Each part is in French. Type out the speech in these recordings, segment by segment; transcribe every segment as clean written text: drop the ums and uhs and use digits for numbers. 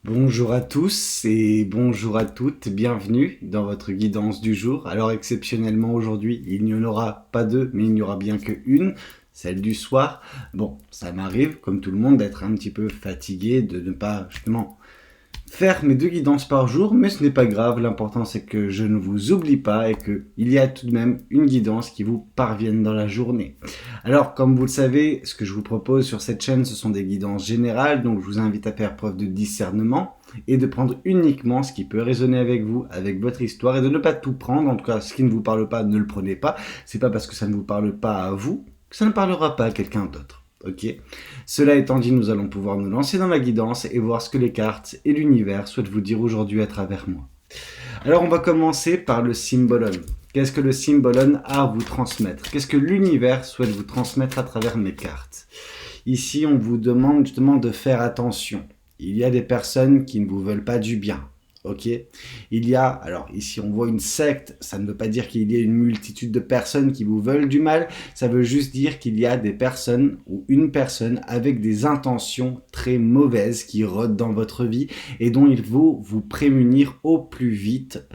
Bonjour à tous et bonjour à toutes, bienvenue dans votre guidance du jour. Alors exceptionnellement aujourd'hui, il n'y en aura pas deux, mais il n'y aura bien qu'une, celle du soir. Bon, ça m'arrive, comme tout le monde, d'être un petit peu fatigué, de ne pas justement faire mes deux guidances par jour, mais ce n'est pas grave, l'important c'est que je ne vous oublie pas et qu'il y a tout de même une guidance qui vous parvienne dans la journée. Alors, comme vous le savez, ce que je vous propose sur cette chaîne, ce sont des guidances générales, donc je vous invite à faire preuve de discernement et de prendre uniquement ce qui peut résonner avec vous, avec votre histoire, et de ne pas tout prendre, en tout cas ce qui ne vous parle pas, ne le prenez pas, c'est pas parce que ça ne vous parle pas à vous, que ça ne parlera pas à quelqu'un d'autre. Ok. Cela étant dit, nous allons pouvoir nous lancer dans la guidance et voir ce que les cartes et l'univers souhaitent vous dire aujourd'hui à travers moi. Alors on va commencer par le symbolon. Qu'est-ce que le symbolon a à vous transmettre? Qu'est-ce que l'univers souhaite vous transmettre à travers mes cartes? Ici, on vous demande justement de faire attention. Il y a des personnes qui ne vous veulent pas du bien. Ok. Il y a, alors ici on voit une secte, ça ne veut pas dire qu'il y a une multitude de personnes qui vous veulent du mal, ça veut juste dire qu'il y a des personnes ou une personne avec des intentions très mauvaises qui rôdent dans votre vie et dont il faut vous prémunir au plus vite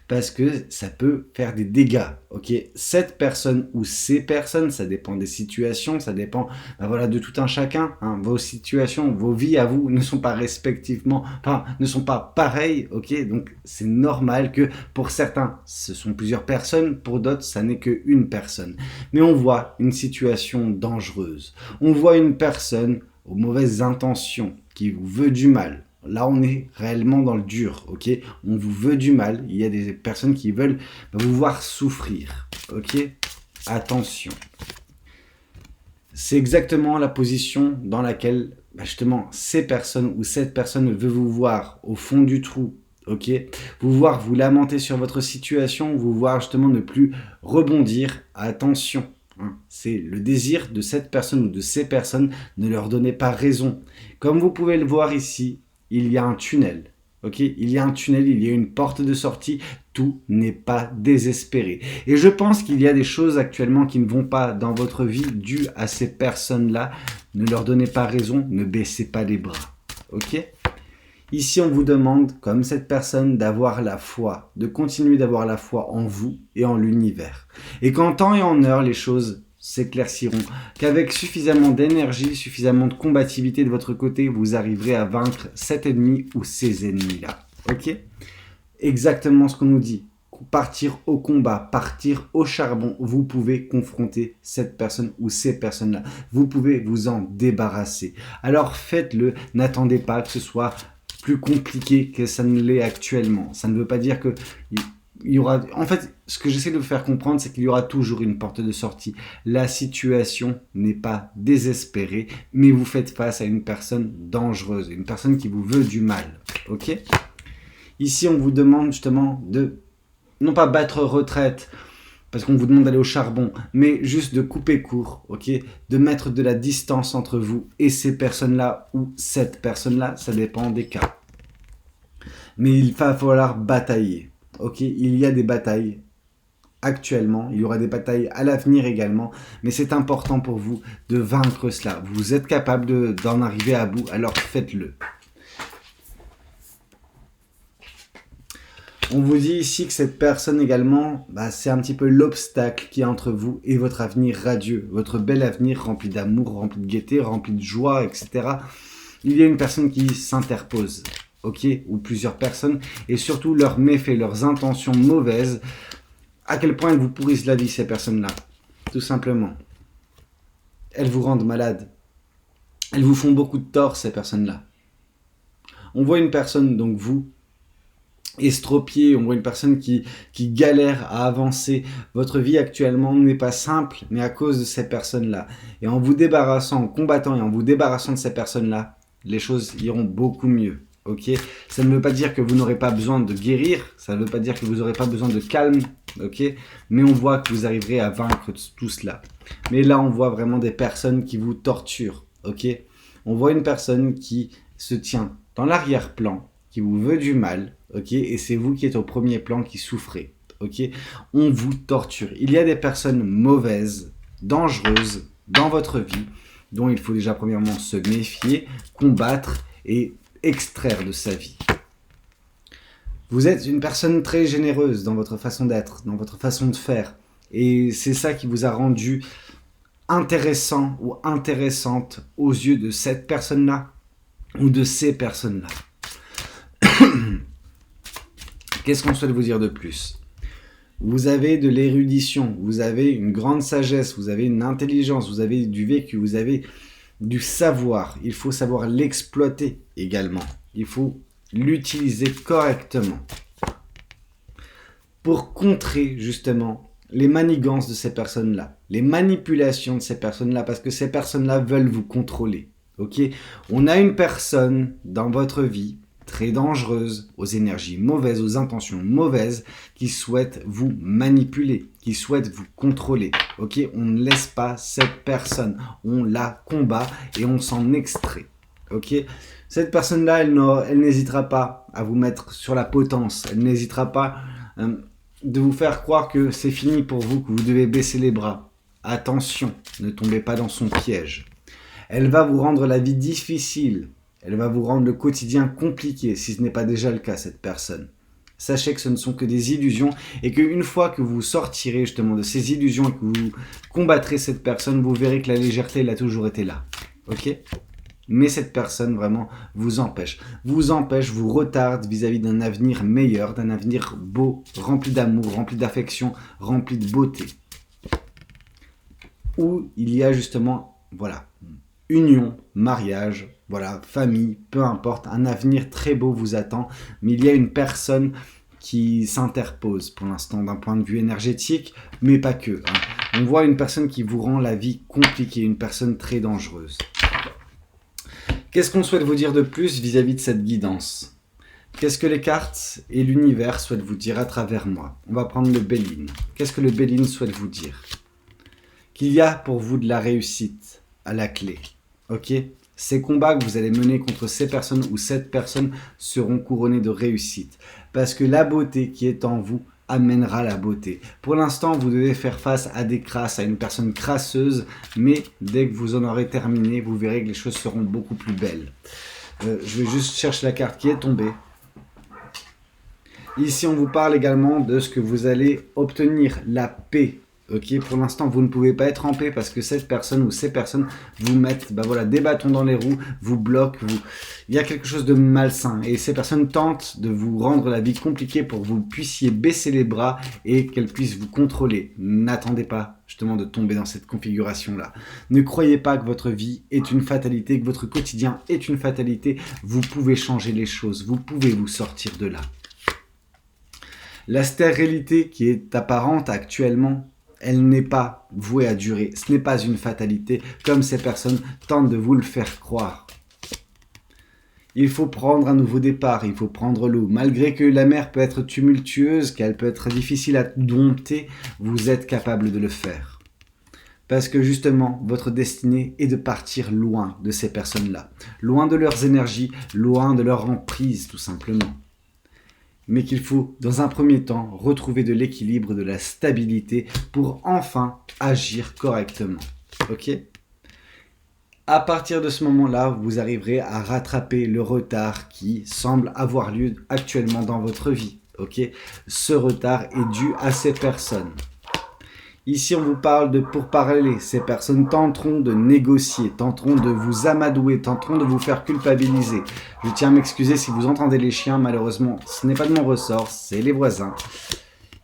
parce que ça peut faire des dégâts. Ok, cette personne ou ces personnes, ça dépend des situations, ça dépend voilà, de tout un chacun. Hein. Vos situations, vos vies à vous ne sont pas respectivement, enfin, ne sont pas pareilles. Ok, donc c'est normal que pour certains, ce sont plusieurs personnes, pour d'autres, ça n'est qu'une personne. Mais on voit une situation dangereuse. On voit une personne aux mauvaises intentions qui vous veut du mal. Là, on est réellement dans le dur, ok? On vous veut du mal. Il y a des personnes qui veulent vous voir souffrir, ok? Attention. C'est exactement la position dans laquelle, justement, ces personnes ou cette personne veut vous voir au fond du trou, ok? Vous voir vous lamenter sur votre situation, vous voir justement ne plus rebondir. Attention. C'est le désir de cette personne ou de ces personnes, ne leur donnez pas raison. Comme vous pouvez le voir ici, il y a un tunnel. Ok, il y a un tunnel, il y a une porte de sortie, tout n'est pas désespéré. Et je pense qu'il y a des choses actuellement qui ne vont pas dans votre vie dues à ces personnes-là. Ne leur donnez pas raison, ne baissez pas les bras. Ok? Ici, on vous demande, comme cette personne, d'avoir la foi, de continuer d'avoir la foi en vous et en l'univers. Et qu'en temps et en heure, les choses s'éclairciront, qu'avec suffisamment d'énergie, suffisamment de combativité de votre côté, vous arriverez à vaincre cet ennemi ou ces ennemis-là. Ok? Exactement ce qu'on nous dit. Partir au combat, partir au charbon, vous pouvez confronter cette personne ou ces personnes-là. Vous pouvez vous en débarrasser. Alors faites-le, n'attendez pas que ce soit plus compliqué que ça ne l'est actuellement. Ça ne veut pas dire que il y aura... En fait, ce que j'essaie de vous faire comprendre, c'est qu'il y aura toujours une porte de sortie. La situation n'est pas désespérée, mais vous faites face à une personne dangereuse, une personne qui vous veut du mal. Ok ? Ici, on vous demande justement de, non pas battre retraite, parce qu'on vous demande d'aller au charbon, mais juste de couper court, ok? De mettre de la distance entre vous et ces personnes-là ou cette personne-là, ça dépend des cas. Mais il va falloir batailler, ok? Il y a des batailles actuellement, il y aura des batailles à l'avenir également, mais c'est important pour vous de vaincre cela. Vous êtes capable d'en arriver à bout, alors faites-le. On vous dit ici que cette personne également, c'est un petit peu l'obstacle qui est entre vous et votre avenir radieux, votre bel avenir rempli d'amour, rempli de gaieté, rempli de joie, etc. Il y a une personne qui s'interpose, ok, ou plusieurs personnes, et surtout leurs méfaits, leurs intentions mauvaises, à quel point elles vous pourrissent la vie, ces personnes-là, tout simplement. Elles vous rendent malade. Elles vous font beaucoup de tort, ces personnes-là. On voit une personne, donc vous, estropié, on voit une personne qui galère à avancer. Votre vie actuellement n'est pas simple, mais à cause de ces personnes-là. Et en vous débarrassant, en combattant et en vous débarrassant de ces personnes-là, les choses iront beaucoup mieux. Ok, ça ne veut pas dire que vous n'aurez pas besoin de guérir, ça ne veut pas dire que vous n'aurez pas besoin de calme, ok, mais on voit que vous arriverez à vaincre tout cela. Mais là, on voit vraiment des personnes qui vous torturent, ok. On voit une personne qui se tient dans l'arrière-plan, qui vous veut du mal, ok, et c'est vous qui êtes au premier plan qui souffrez, ok. On vous torture. Il y a des personnes mauvaises, dangereuses dans votre vie, dont il faut déjà premièrement se méfier, combattre et extraire de sa vie. Vous êtes une personne très généreuse dans votre façon d'être, dans votre façon de faire. Et c'est ça qui vous a rendu intéressant ou intéressante aux yeux de cette personne-là ou de ces personnes-là. Qu'est-ce qu'on souhaite vous dire de plus ? Vous avez de l'érudition, vous avez une grande sagesse, vous avez une intelligence, vous avez du vécu, vous avez du savoir. Il faut savoir l'exploiter également. Il faut l'utiliser correctement pour contrer justement les manigances de ces personnes-là, les manipulations de ces personnes-là, parce que ces personnes-là veulent vous contrôler. Ok ? On a une personne dans votre vie très dangereuse, aux énergies mauvaises, aux intentions mauvaises, qui souhaite vous manipuler, qui souhaite vous contrôler. Ok ? On ne laisse pas cette personne, on la combat et on s'en extrait. Ok ? Cette personne-là, elle n'hésitera pas à vous mettre sur la potence, elle n'hésitera pas de vous faire croire que c'est fini pour vous, que vous devez baisser les bras. Attention, ne tombez pas dans son piège. Elle va vous rendre la vie difficile. Elle va vous rendre le quotidien compliqué, si ce n'est pas déjà le cas, cette personne. Sachez que ce ne sont que des illusions et qu'une fois que vous sortirez justement de ces illusions et que vous combattrez cette personne, vous verrez que la légèreté, elle a toujours été là. Ok ? Mais cette personne, vraiment, vous empêche, vous retarde vis-à-vis d'un avenir meilleur, d'un avenir beau, rempli d'amour, rempli d'affection, rempli de beauté. Où il y a justement, voilà, union, mariage, voilà, famille, peu importe, un avenir très beau vous attend, mais il y a une personne qui s'interpose pour l'instant d'un point de vue énergétique, mais pas que. On voit une personne qui vous rend la vie compliquée, une personne très dangereuse. Qu'est-ce qu'on souhaite vous dire de plus vis-à-vis de cette guidance ? Qu'est-ce que les cartes et l'univers souhaitent vous dire à travers moi ? On va prendre le Béline. Qu'est-ce que le Béline souhaite vous dire ? Qu'il y a pour vous de la réussite à la clé. Ok ? Ces combats que vous allez mener contre ces personnes ou cette personne seront couronnés de réussite. Parce que la beauté qui est en vous amènera la beauté. Pour l'instant, vous devez faire face à des crasses, à une personne crasseuse, mais dès que vous en aurez terminé, vous verrez que les choses seront beaucoup plus belles. Je vais juste chercher la carte qui est tombée. Ici, on vous parle également de ce que vous allez obtenir, la paix. Ok, pour l'instant, vous ne pouvez pas être en paix parce que cette personne ou ces personnes vous mettent des bâtons dans les roues, vous bloquent. Il y a quelque chose de malsain et ces personnes tentent de vous rendre la vie compliquée pour que vous puissiez baisser les bras et qu'elles puissent vous contrôler. N'attendez pas justement de tomber dans cette configuration-là. Ne croyez pas que votre vie est une fatalité, que votre quotidien est une fatalité. Vous pouvez changer les choses, vous pouvez vous sortir de là. La stérilité qui est apparente actuellement, elle n'est pas vouée à durer. Ce n'est pas une fatalité, comme ces personnes tentent de vous le faire croire. Il faut prendre un nouveau départ, il faut prendre l'eau. Malgré que la mer peut être tumultueuse, qu'elle peut être difficile à dompter, vous êtes capable de le faire. Parce que justement, votre destinée est de partir loin de ces personnes-là. Loin de leurs énergies, loin de leur emprise, tout simplement. Mais qu'il faut, dans un premier temps, retrouver de l'équilibre, de la stabilité pour enfin agir correctement. Ok ? À partir de ce moment-là, vous arriverez à rattraper le retard qui semble avoir lieu actuellement dans votre vie. Ok ? Ce retard est dû à ces personnes. Ici, on vous parle de pourparlers. Ces personnes tenteront de négocier, tenteront de vous amadouer, tenteront de vous faire culpabiliser. Je tiens à m'excuser si vous entendez les chiens. Malheureusement, ce n'est pas de mon ressort, c'est les voisins.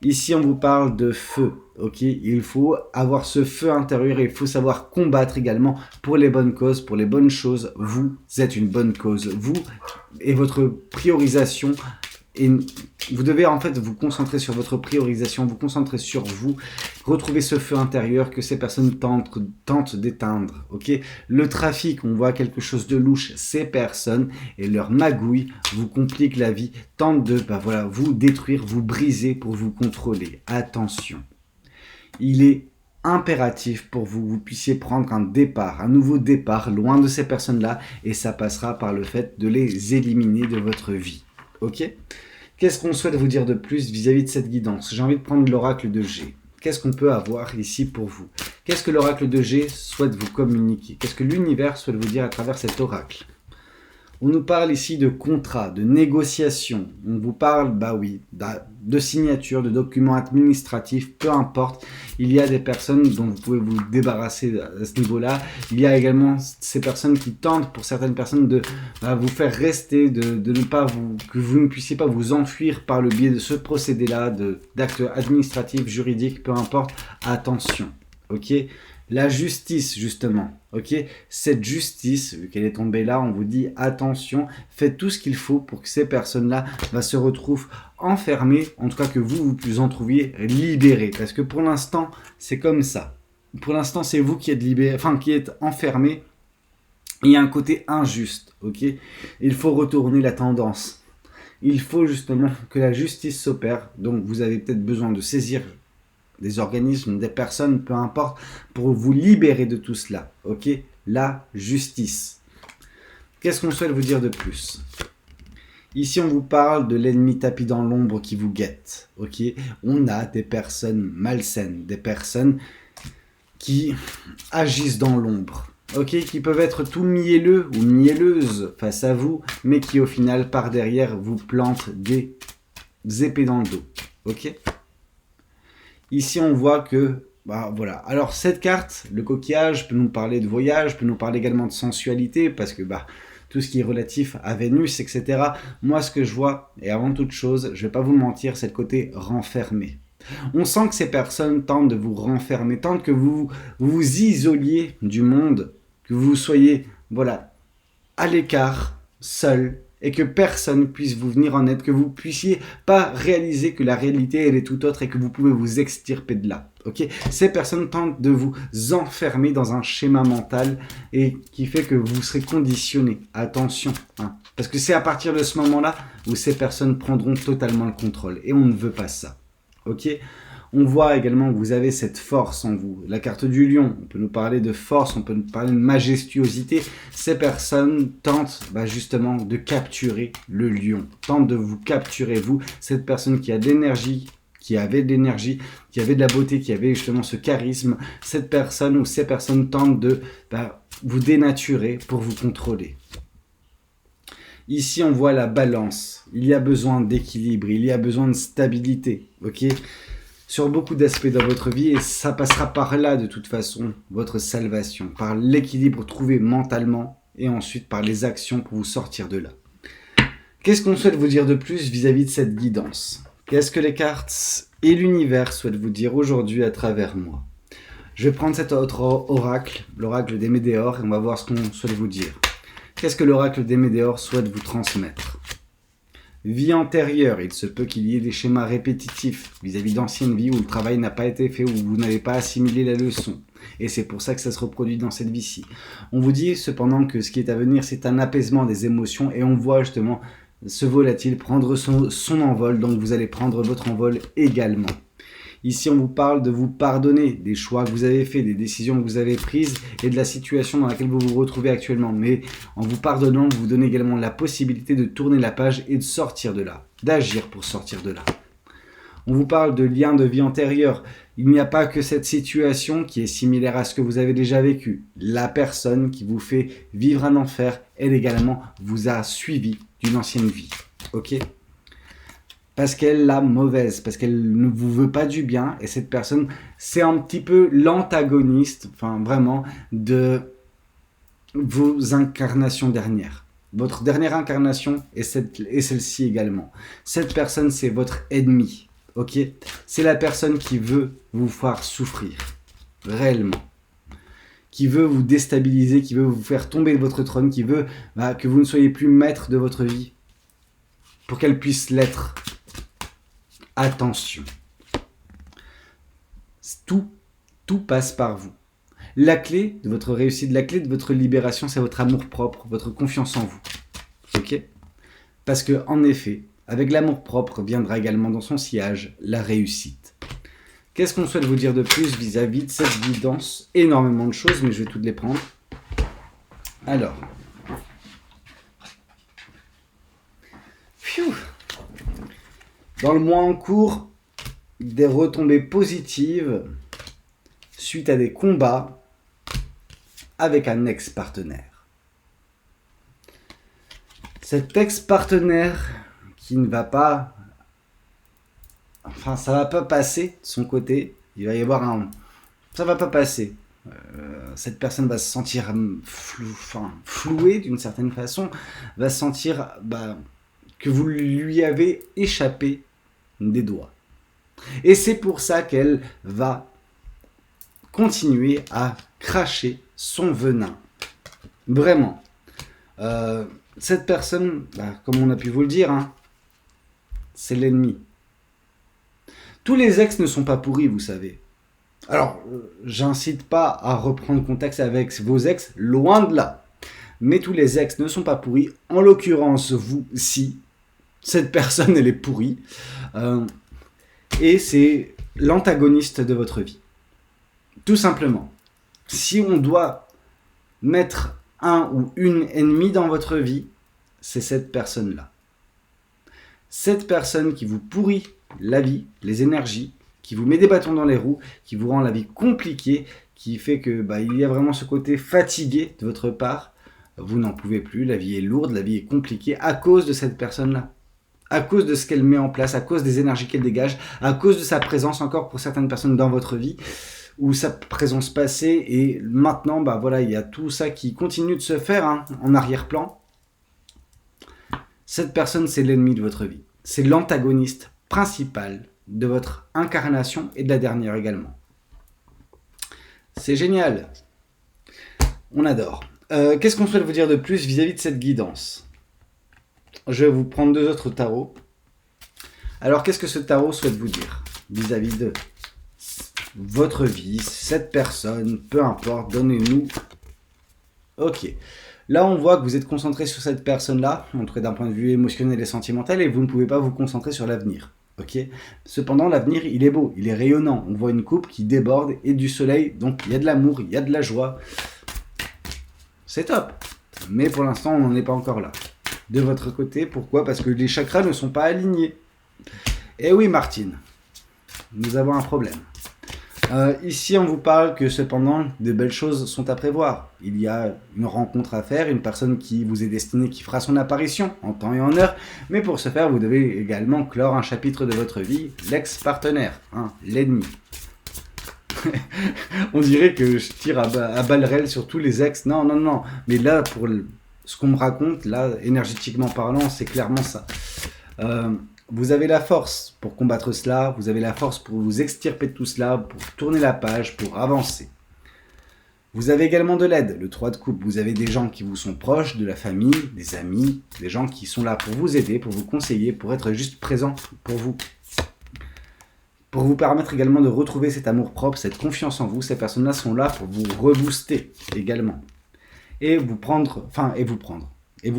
Ici, on vous parle de feu. Ok, il faut avoir ce feu intérieur et il faut savoir combattre également pour les bonnes causes, pour les bonnes choses. Vous êtes une bonne cause. Vous et votre priorisation. Et vous devez en fait vous concentrer sur votre priorisation, vous concentrer sur vous, retrouver ce feu intérieur que ces personnes tentent d'éteindre. Ok, le trafic, on voit quelque chose de louche, ces personnes et leur magouille vous compliquent la vie, tentent de vous détruire, vous briser pour vous contrôler. Attention, il est impératif pour vous, vous puissiez prendre un départ, un nouveau départ loin de ces personnes-là et ça passera par le fait de les éliminer de votre vie. Ok ? Qu'est-ce qu'on souhaite vous dire de plus vis-à-vis de cette guidance ? J'ai envie de prendre l'oracle de G. Qu'est-ce qu'on peut avoir ici pour vous ? Qu'est-ce que l'oracle de G souhaite vous communiquer ? Qu'est-ce que l'univers souhaite vous dire à travers cet oracle ? On nous parle ici de contrat, de négociation. On vous parle, bah oui, de signature, de documents administratifs, peu importe. Il y a des personnes dont vous pouvez vous débarrasser à ce niveau-là. Il y a également ces personnes qui tentent, pour certaines personnes, de vous faire rester, de ne pas que vous ne puissiez pas vous enfuir par le biais de ce procédé-là, d'actes administratifs, juridiques, peu importe. Attention, ok ? La justice, justement, ok ? Cette justice, vu qu'elle est tombée là, on vous dit attention, faites tout ce qu'il faut pour que ces personnes-là se retrouvent enfermées, en tout cas que vous en trouviez libérés. Parce que pour l'instant, c'est comme ça. Pour l'instant, c'est vous qui êtes libérés, enfin qui êtes enfermés. Il y a un côté injuste, ok ? Il faut retourner la tendance. Il faut justement que la justice s'opère. Donc, vous avez peut-être besoin de saisir des organismes, des personnes, peu importe, pour vous libérer de tout cela, ok ? La justice. Qu'est-ce qu'on souhaite vous dire de plus ? Ici, on vous parle de l'ennemi tapis dans l'ombre qui vous guette, ok ? On a des personnes malsaines, des personnes qui agissent dans l'ombre, ok ? Qui peuvent être tout mielleux ou mielleuses face à vous, mais qui au final, par derrière, vous plantent des épées dans le dos, ok ? Ici, on voit que, voilà. Alors, cette carte, le coquillage, peut nous parler de voyage, peut nous parler également de sensualité, parce que, tout ce qui est relatif à Vénus, etc. Moi, ce que je vois, et avant toute chose, je vais pas vous mentir, c'est le côté renfermé. On sent que ces personnes tentent de vous renfermer, tentent que vous vous isoliez du monde, que vous soyez, à l'écart, seul, et que personne puisse vous venir en aide, que vous puissiez pas réaliser que la réalité elle est tout autre et que vous pouvez vous extirper de là. Ok ? Ces personnes tentent de vous enfermer dans un schéma mental et qui fait que vous serez conditionné. Attention, parce que c'est à partir de ce moment-là où ces personnes prendront totalement le contrôle et on ne veut pas ça. Ok ? On voit également que vous avez cette force en vous. La carte du lion, on peut nous parler de force, on peut nous parler de majestuosité. Ces personnes tentent justement de capturer le lion, tentent de vous capturer, vous, cette personne qui a de l'énergie, qui avait de l'énergie, qui avait de la beauté, qui avait justement ce charisme. Cette personne ou ces personnes tentent de vous dénaturer pour vous contrôler. Ici, on voit la balance. Il y a besoin d'équilibre, il y a besoin de stabilité, ok ? Sur beaucoup d'aspects dans votre vie et ça passera par là de toute façon, votre salvation, par l'équilibre trouvé mentalement et ensuite par les actions pour vous sortir de là. Qu'est-ce qu'on souhaite vous dire de plus vis-à-vis de cette guidance ? Qu'est-ce que les cartes et l'univers souhaitent vous dire aujourd'hui à travers moi ? Je vais prendre cet autre oracle, l'oracle des Médéors, et on va voir ce qu'on souhaite vous dire. Qu'est-ce que l'oracle des Médéors souhaite vous transmettre ? Vie antérieure, il se peut qu'il y ait des schémas répétitifs vis-à-vis d'anciennes vies où le travail n'a pas été fait, où vous n'avez pas assimilé la leçon. Et c'est pour ça que ça se reproduit dans cette vie-ci. On vous dit cependant que ce qui est à venir, c'est un apaisement des émotions et on voit justement ce volatile prendre son envol, donc vous allez prendre votre envol également. Ici, on vous parle de vous pardonner des choix que vous avez faits, des décisions que vous avez prises et de la situation dans laquelle vous vous retrouvez actuellement. Mais en vous pardonnant, vous vous donnez également la possibilité de tourner la page et de sortir de là, d'agir pour sortir de là. On vous parle de liens de vie antérieurs. Il n'y a pas que cette situation qui est similaire à ce que vous avez déjà vécu. La personne qui vous fait vivre un enfer, elle également vous a suivi d'une ancienne vie. Ok ? Parce qu'elle l'a mauvaise, parce qu'elle ne vous veut pas du bien. Et cette personne, c'est un petit peu l'antagoniste, vraiment, de vos incarnations dernières. Votre dernière incarnation et celle-ci également. Cette personne, c'est votre ennemi. Ok ? C'est la personne qui veut vous faire souffrir, réellement. Qui veut vous déstabiliser, qui veut vous faire tomber de votre trône, qui veut que vous ne soyez plus maître de votre vie, pour qu'elle puisse l'être. Attention. Tout passe par vous. La clé de votre réussite, la clé de votre libération, c'est votre amour-propre, votre confiance en vous. Ok ? Parce que, en effet, avec l'amour-propre viendra également dans son sillage la réussite. Qu'est-ce qu'on souhaite vous dire de plus vis-à-vis de cette guidance ? Énormément de choses, mais je vais toutes les prendre. Alors. Pfiou. Dans le mois en cours, des retombées positives suite à des combats avec un ex-partenaire. Cet ex-partenaire qui ne va pas... Enfin, ça va pas passer de son côté. Il va y avoir un... Ça va pas passer. Cette personne va se sentir flouée d'une certaine façon, va se sentir que vous lui avez échappé des doigts. Et c'est pour ça qu'elle va continuer à cracher son venin. Vraiment. Cette personne, comme on a pu vous le dire, c'est l'ennemi. Tous les ex ne sont pas pourris, vous savez. Alors, j'incite pas à reprendre contact avec vos ex, loin de là. Mais tous les ex ne sont pas pourris. En l'occurrence, vous, si. Cette personne, elle est pourrie. Et c'est l'antagoniste de votre vie. Tout simplement. Si on doit mettre un ou une ennemie dans votre vie, c'est cette personne-là. Cette personne qui vous pourrit la vie, les énergies, qui vous met des bâtons dans les roues, qui vous rend la vie compliquée, qui fait que il y a vraiment ce côté fatigué de votre part. Vous n'en pouvez plus, la vie est lourde, la vie est compliquée à cause de cette personne-là. À cause de ce qu'elle met en place, à cause des énergies qu'elle dégage, à cause de sa présence encore pour certaines personnes dans votre vie, ou sa présence passée, et maintenant, il y a tout ça qui continue de se faire en arrière-plan. Cette personne, c'est l'ennemi de votre vie. C'est l'antagoniste principal de votre incarnation et de la dernière également. C'est génial. On adore. Qu'est-ce qu'on souhaite vous dire de plus vis-à-vis de cette guidance ? Je vais vous prendre 2 autres tarots. Alors, qu'est-ce que ce tarot souhaite vous dire vis-à-vis de votre vie, cette personne, peu importe, donnez-nous. Ok. Là, on voit que vous êtes concentré sur cette personne-là, en tout cas d'un point de vue émotionnel et sentimental, et vous ne pouvez pas vous concentrer sur l'avenir. Ok. Cependant, l'avenir, il est beau, il est rayonnant. On voit une coupe qui déborde et du soleil, donc il y a de l'amour, il y a de la joie. C'est top. Mais pour l'instant, on n'en est pas encore là. De votre côté, pourquoi ? Parce que les chakras ne sont pas alignés. Eh oui, Martine, nous avons un problème. Ici, on vous parle que cependant, de belles choses sont à prévoir. Il y a une rencontre à faire, une personne qui vous est destinée, qui fera son apparition en temps et en heure. Mais pour ce faire, vous devez également clore un chapitre de votre vie, l'ex-partenaire, l'ennemi. On dirait que je tire à balles réelles sur tous les ex. Non. Mais là, pour ce qu'on me raconte, là, énergétiquement parlant, c'est clairement ça. Vous avez la force pour combattre cela, vous avez la force pour vous extirper de tout cela, pour tourner la page, pour avancer. Vous avez également de l'aide, le 3 de coupe. Vous avez des gens qui vous sont proches, de la famille, des amis, des gens qui sont là pour vous aider, pour vous conseiller, pour être juste présents pour vous. Pour vous permettre également de retrouver cet amour-propre, cette confiance en vous. Ces personnes-là sont là pour vous rebooster également. Et vous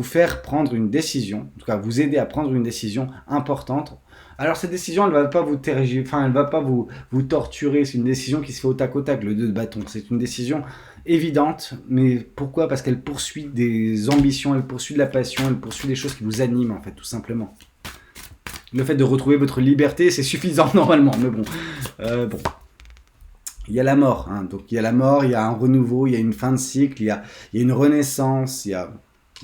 faire prendre une décision, en tout cas vous aider à prendre une décision importante. Alors cette décision, elle ne va pas vous elle va pas vous torturer, c'est une décision qui se fait au tac, le 2 de bâton. C'est une décision évidente, mais pourquoi ? Parce qu'elle poursuit des ambitions, elle poursuit de la passion, elle poursuit des choses qui vous animent en fait, tout simplement. Le fait de retrouver votre liberté, c'est suffisant normalement, mais bon. Il y a la mort, donc il y a la mort, il y a un renouveau, il y a une fin de cycle, il y a une renaissance, il y a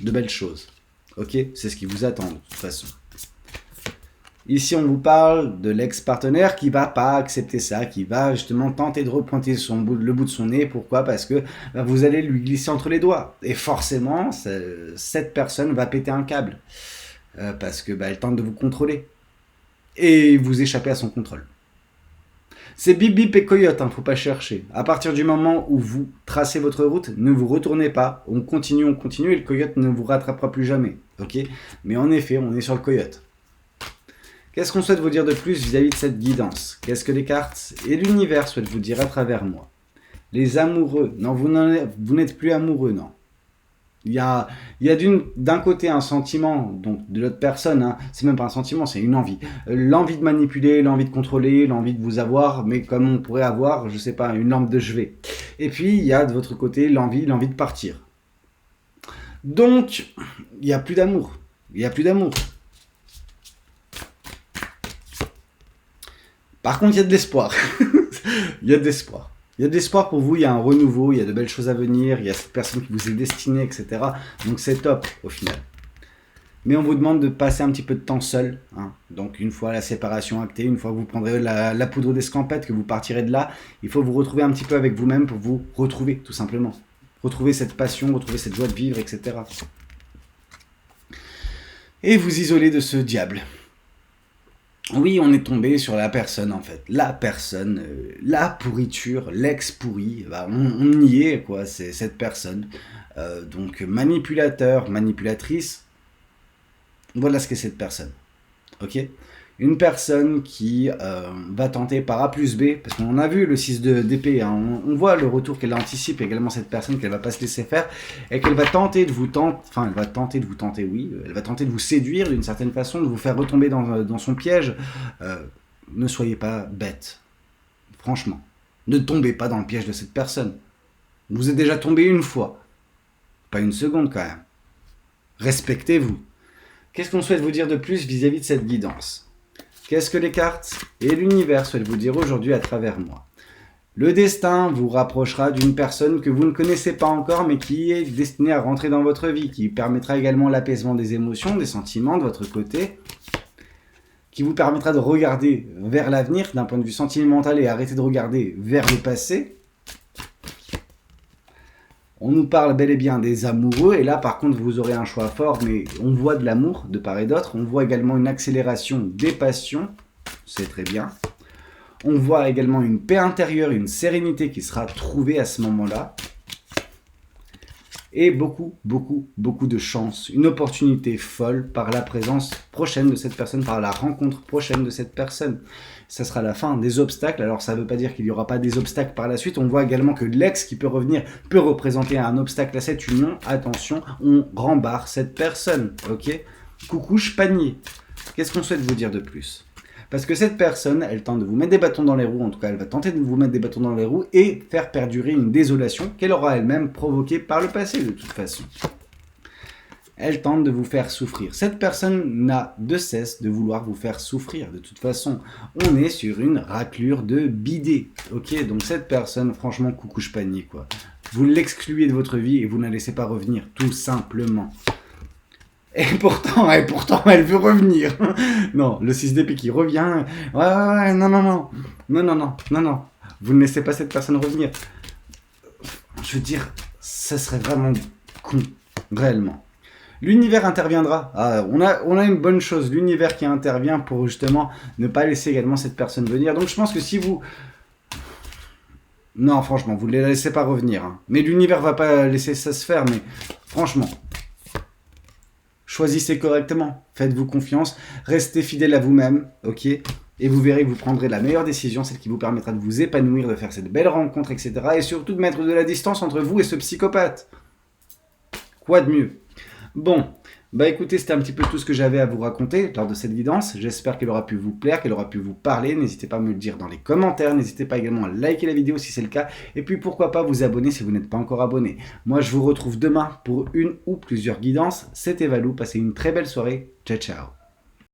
de belles choses. Ok ? C'est ce qui vous attend de toute façon. Ici, on vous parle de l'ex-partenaire qui va pas accepter ça, qui va justement tenter de repointer le bout de son nez. Pourquoi ? Parce que vous allez lui glisser entre les doigts. Et forcément, cette personne va péter un câble. Parce que elle tente de vous contrôler. Et vous échappez à son contrôle. C'est bip bip et coyote, faut pas chercher. À partir du moment où vous tracez votre route, ne vous retournez pas, on continue, et le coyote ne vous rattrapera plus jamais. Ok ? Mais en effet, on est sur le coyote. Qu'est-ce qu'on souhaite vous dire de plus vis-à-vis de cette guidance ? Qu'est-ce que les cartes et l'univers souhaitent vous dire à travers moi ? Les amoureux, non, vous n'êtes plus amoureux, non. Il y a d'un côté un sentiment donc de l'autre personne, c'est même pas un sentiment, c'est une envie. L'envie de manipuler, l'envie de contrôler, l'envie de vous avoir, mais comme on pourrait avoir, je sais pas, une lampe de chevet. Et puis il y a de votre côté l'envie de partir. Donc, il n'y a plus d'amour. Par contre, il y a de l'espoir. Il y a de l'espoir pour vous, il y a un renouveau, il y a de belles choses à venir, il y a cette personne qui vous est destinée, etc. Donc c'est top au final. Mais on vous demande de passer un petit peu de temps seul. Hein. Donc une fois la séparation actée, une fois que vous prendrez la poudre d'escampette, que vous partirez de là, il faut vous retrouver un petit peu avec vous-même pour vous retrouver, tout simplement. Retrouver cette passion, retrouver cette joie de vivre, etc. Et vous isoler de ce diable. Oui, on est tombé sur la personne, en fait. La personne, la pourriture, l'ex-pourri. Bah, on y est, quoi, c'est cette personne. Donc manipulateur, manipulatrice. Voilà ce qu'est cette personne, ok. Une personne qui va tenter par A plus B, parce qu'on a vu le 6 d'épée, hein, on voit le retour qu'elle anticipe également cette personne, qu'elle va pas se laisser faire, et qu'elle va tenter de vous elle va tenter de vous séduire d'une certaine façon, de vous faire retomber dans son piège. Ne soyez pas bête, franchement. Ne tombez pas dans le piège de cette personne. Vous êtes déjà tombé une fois, pas une seconde quand même. Respectez-vous. Qu'est-ce qu'on souhaite vous dire de plus vis-à-vis de cette guidance? Qu'est-ce que les cartes et l'univers souhaitent vous dire aujourd'hui à travers moi? Le destin vous rapprochera d'une personne que vous ne connaissez pas encore, mais qui est destinée à rentrer dans votre vie, qui permettra également l'apaisement des émotions, des sentiments de votre côté, qui vous permettra de regarder vers l'avenir d'un point de vue sentimental et arrêter de regarder vers le passé. On nous parle bel et bien des amoureux, et là par contre vous aurez un choix fort, mais on voit de l'amour de part et d'autre, on voit également une accélération des passions, c'est très bien. On voit également une paix intérieure, une sérénité qui sera trouvée à ce moment-là. Et beaucoup de chance, une opportunité folle par la présence prochaine de cette personne, par la rencontre prochaine de cette personne. Ça sera la fin des obstacles. Alors ça ne veut pas dire qu'il n'y aura pas des obstacles par la suite. On voit également que l'ex qui peut revenir peut représenter un obstacle à cette union. Attention, on rembarre cette personne. Ok ? Coucouche panier. Qu'est-ce qu'on souhaite vous dire de plus ? Parce que cette personne, elle tente de vous mettre des bâtons dans les roues, en tout cas elle va tenter de vous mettre des bâtons dans les roues et faire perdurer une désolation qu'elle aura elle-même provoquée par le passé de toute façon. Elle tente de vous faire souffrir. Cette personne n'a de cesse de vouloir vous faire souffrir de toute façon. On est sur une raclure de bidet, ok. Donc cette personne, franchement, coucouche panier quoi. Vous l'excluez de votre vie et vous ne la laissez pas revenir, tout simplement. Et pourtant, elle veut revenir. Non, le 6 d'épée qui revient. Ouais, non. Vous ne laissez pas cette personne revenir. Je veux dire, ça serait vraiment con, réellement. L'univers interviendra. Ah, on a une bonne chose, l'univers qui intervient pour justement ne pas laisser également cette personne venir. Donc je pense que si vous... Non, franchement, vous ne la laissez pas revenir. Hein. Mais l'univers va pas laisser ça se faire, mais franchement... Choisissez correctement, faites-vous confiance, restez fidèle à vous-même, ok? Et vous verrez que vous prendrez la meilleure décision, celle qui vous permettra de vous épanouir, de faire cette belle rencontre, etc. Et surtout de mettre de la distance entre vous et ce psychopathe. Quoi de mieux? Bon, bah écoutez, c'était un petit peu tout ce que j'avais à vous raconter lors de cette guidance. J'espère qu'elle aura pu vous plaire, qu'elle aura pu vous parler. N'hésitez pas à me le dire dans les commentaires. N'hésitez pas également à liker la vidéo si c'est le cas. Et puis pourquoi pas vous abonner si vous n'êtes pas encore abonné. Moi, je vous retrouve demain pour une ou plusieurs guidances. C'était Valou. Passez une très belle soirée. Ciao, ciao.